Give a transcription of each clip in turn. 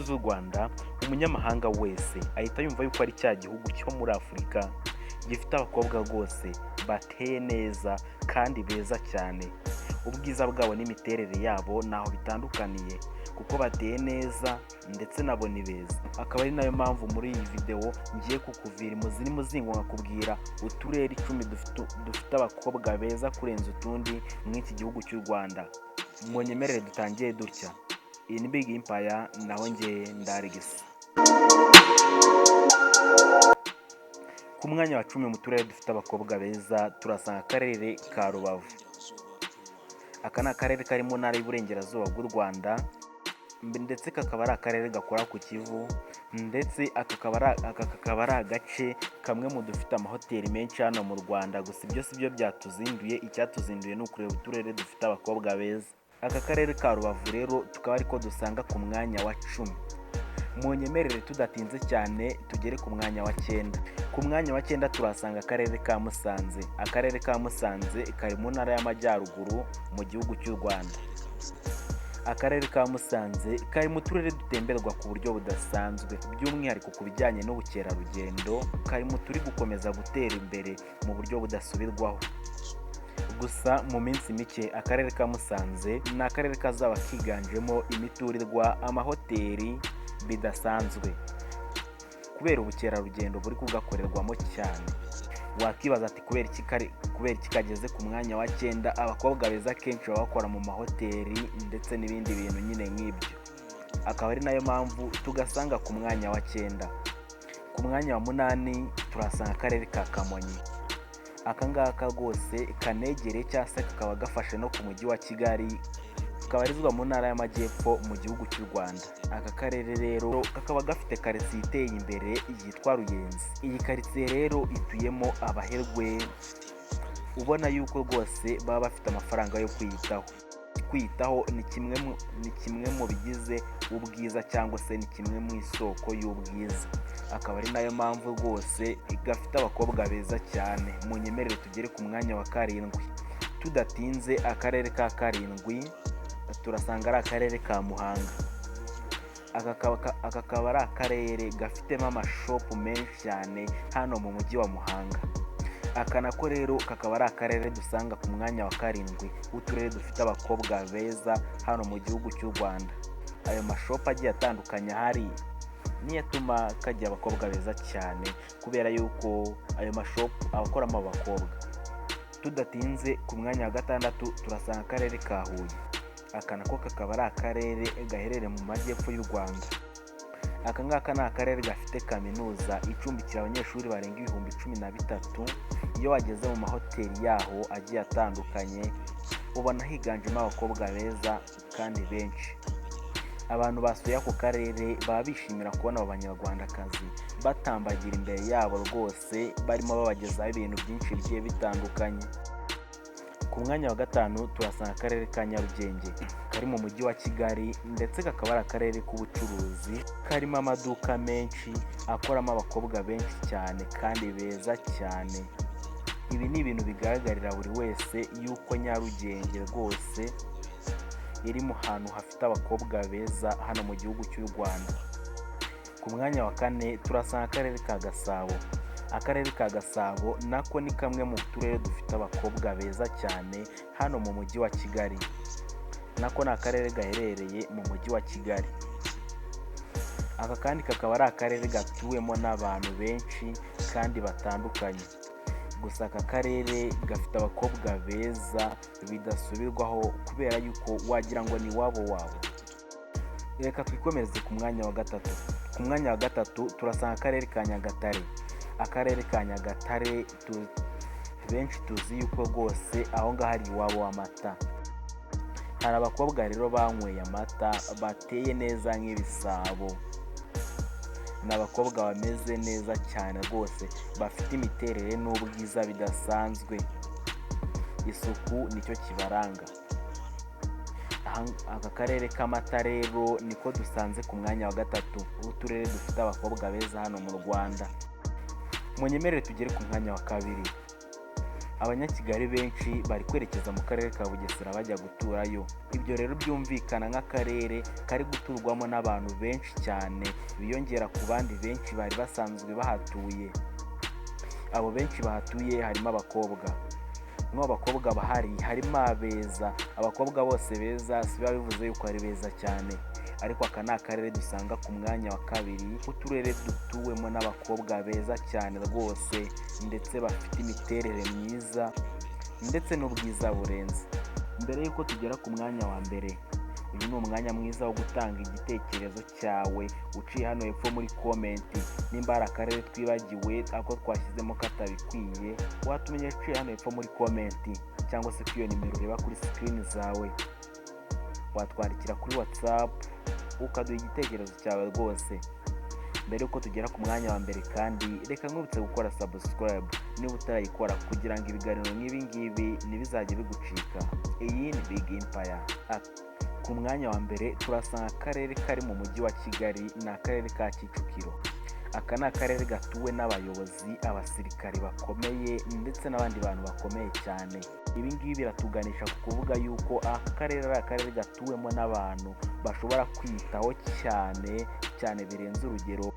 z'u Rwanda, umunyamahanga wese ahita yumva yuko ari cya gihugu cyo muri Afurika gifite abakobwa rwose bateye neza kandi beza cyane. Ubwiza bwabo n'imiterere yabo ntaho bitandukaniye kuko bateye neza ndetse nabo ni beza. Akaba ari nayo mpamvu muri iyi video ngiye kukuvira imuzingo nkakubwira uturere 10 dufite abakobwa beza kurenza utundi mw'iki gihugu cy'u Rwanda. Munyemerere dutangiye dutya. Iyi ni Big Empire, naho njye ndarigisa. Ku mwanya wa 10 mu turere dufite abakobwa beza turasanga akarere ka Rubavu. Aka ni akarere kari mu ntara y'Iburengerazuba bw'u Rwanda, ndetse kakaba ari akarere gakora ku Kivu, ndetse aka kakaba ari agace kamwe mu dufite amahoteli menshi hano mu Rwanda. Gusa ibyo si byo byatuzinduye, icyatuzinduye ni ukureba uturere dufite abakobwa beza. Aka karere ka Rubavu rero tukaba ariko dusanga ku mwanya wa 10. Munyemerere tudatinze cyane tugere ku mwanya wa 9. Ku mwanya wa 9 turasanga akarere ka Musanze. Akarere ka Musanze kari mu ntara y'Amajyaruguru mu gihugu cy'u Rwanda. Akarere ka Musanze kari mu turere dutemberwa ku buryo budasanzwe, by'umwihariko ku bijyanye n'ubukerarugendo. Kari mu turi gukomeza gutera imbere mu buryo budasubirwaho. Gusa mu minsi mike akarere ka Musanze ni akarere kazaba kiganjemo imiturirwa, amahoteli bidasanzwe kubera ubukerarugendo buri kugakorerwamo cyane. Wakibaza ati kubera iki kageze ku mwanya wa 9? Abakobwa beza kenshi baba bakora mu mahoteli ndetse n'ibindi bintu nyine nk'ibyo. Akaba ari nayo mpamvu tugasanga ku mwanya wa 9. Ku mwanya wa 8 turasanga akarere ka Kamonyi. Aka ngaka rwose kanegereye cyangwa se kakaba gafashe no ku mujyi wa Kigali, kabarizwa mu ntara y'Amajyepfo mu gihugu cy'u Rwanda. Aka karere rero kakaba gafite karitsiye iteye imbere yitwa Ruyenzi. Iyi karitsiye rero ituyemo abaherwe ubona yuko rwose baba bafite amafaranga yo kwiyitaho. Ni kimwe mu bigize ubwiza cyangwa se ni kimwe mu isoko y'ubwiza. Akaba ari nayo mpamvu rwose gafite abakobwa beza cyane. Munyemerere tugere ku mwanya wa 7. Tudatinze akarere ka 7 turasanga ari akarere ka Muhanga. Aka kaba ari akarere gafitemo amashopu menshi cyane hano mu mujyi wa Muhanga. Aka nako rero kakaba ari akarere dusanga ku mwanya wa 7 w'uturere dufite abakobwa beza hano mu gihugu cy'u Rwanda. Ayo mashopu agiye atandukanye ahari niyo atuma kagira abakobwa beza cyane, kubera yuko ayo mashopu abakoramo abakobwa. Tudatinze ku mwanya wa 6 turasanga akarere ka Huye. Aka nako kakaba ari akarere gaherereye mu majyepfo y'u Rwanda. Aka ngaka ni akarere gafite kaminuza icumbikira abanyeshuri barenga 13,000. Iyo wageze mu mahoteli yaho agiye atandukanye ubona higanjemo abakobwa beza kandi benshi. Abantu basuye ako karere baba bishimira kubona abo banyarwandakazi batambagira imbere yabo rwose, barimo babagezaho ibintu byinshi bigiye bitandukanye. Ku mwanya wa 5 turasanga akarere ka Nyarugenge. Kari mu mujyi wa Kigali, ndetse kakaba ari akarere k'ubucuruzi karimo amaduka menshi akoramo abakobwa benshi cyane kandi beza cyane. Ibi ni ibintu bigaragarira buri wese yuko Nyarugenge rwose iri mu hantu hafite abakobwa beza hano mu gihugu cy'u Rwanda. Ku mwanya wa 4 turasanga akarere ka Gasabo. Akarere ka Gasabo nako ni kamwe mu turere dufite abakobwa beza cyane hano mu mujyi wa Kigali. Nako ni akarere gaherereye mu mujyi wa Kigali. Aka kandi kakaba ari akarere gatuwemo n'abantu benshi kandi batandukanye. Gusa aka karere gafite abakobwa beza bidasubirwaho kubera yuko wagira ngo ni wabo. Reka twikomereze ku mwanya wa 3. Ku mwanya wa 3 turasanga akarere ka Nyagatare. Akarere ka Nyagatare benshi tuzi yuko rwose aho ngaho ari iwabo w'amata. Hari abakobwa rero banyweye amata bateye neza nk'ibisabo. Ni abakobwa bameze neza cyane rwose, bafite imiterere n'ubwiza bidasanzwe. Isuku nicyo kibaranga. Aka karere k'amata rero niko dusanze ku mwanya wa 3 w'uturere dufite abakobwa beza hano mu Rwanda. Munyemerere tugere ku mwanya wa 2. abanyakigali benshi bari kwerekeza mu karere ka Bugesera bajya guturayo. Ibyo rero byumvikana nk'akarere kari guturwamo n'abantu benshi cyane biyongera ku bandi benshi bari basanzwe bahatuye. Abo benshi bahatuye harimo abakobwa. Mu bakobwa bahari harimo abeza. Abakobwa bose beza si biba bivuze yuko ari beza cyane, ariko aka ni akarere dusanga ku mwanya wa kabiri uturere dutuwemo n'abakobwa beza cyane rwose, ndetse bafite imiterere myiza ndetse n'ubwiza burenze. Mbere y'uko tugera ku mwanya wa mbere, uyu ni umwanya mwiza wo gutanga igitekerezo cyawe uciye hano hepfo muri komenti. Nimba hari akarere twibagiwe ako twashyizemo katabikwiye, watumenyesha uciye hano hepfo muri komenti, cyangwa se kuri iyo nimero ureba kuri sikirini zawe. Watwandikira kuri WhatsApp ukaduha igitekerezo cyawe rwose. Mbere y'uko tugera ku mwanya wa mbere kandi, reka nkwibutse gukora subscribe niba utarayikora, kugira ngo ibiganiro nk'ibi ngibi ntibizajye bigucika. Iyi ni Big Empire. Ku mwanya wa mbere turasanga akarere kari mu mujyi wa Kigali, ni akarere ka Kicukiro. Aka ni akarere gatuwe n'abayobozi, abasirikari bakomeye ndetse n'abandi bantu bakomeye cyane. Ibi ngibi biratuganisha ku kuvuga yuko aka karere ari akarere gatuwemo n'abantu bashobora kwiyitaho cyane cyane birenze urugero.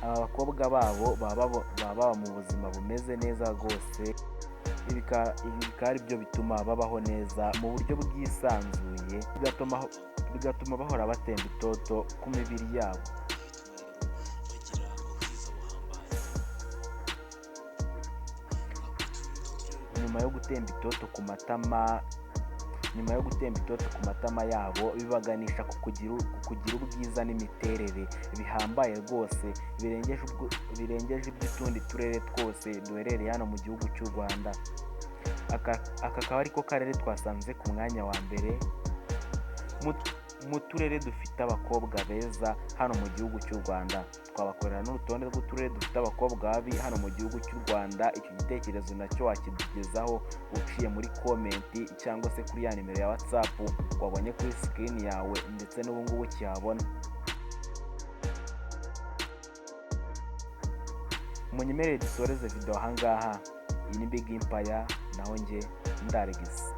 Aba bakobwa babo baba mu buzima bumeze neza rwose. Ibi bikaba ari byo bituma babaho neza mu buryo bwisanzuye, bigatuma bahora batemba itoto ku mibiri yabo. Nyuma yo gutemba itoto ku matama yabo, bibaganisha ku kugira ubwiza n'imiterere bihambaye rwose, birengeje iby'utundi turere twose duherereye hano mu gihugu cy'u Rwanda. Aka akaba ariko karere twasanze ku mwanya wa mbere mu turere dufite abakobwa beza hano mu gihugu cy'u Rwanda. Twabakorera n'urutonde rw'uturere dufite abakobwa babi hano mu gihugu cy'u Rwanda. Icyo gitekerezo nacyo wakidugezaho uciye muri komenti, cyangwa se kuri ya nimero ya WhatsApp wabonye kuri sikirini yawe, ndetse n'ubu ngubu ukihabona. Munyemerere dusoreze video aha ngaha. Iyi ni Big Empire, naho njye ndaregisi.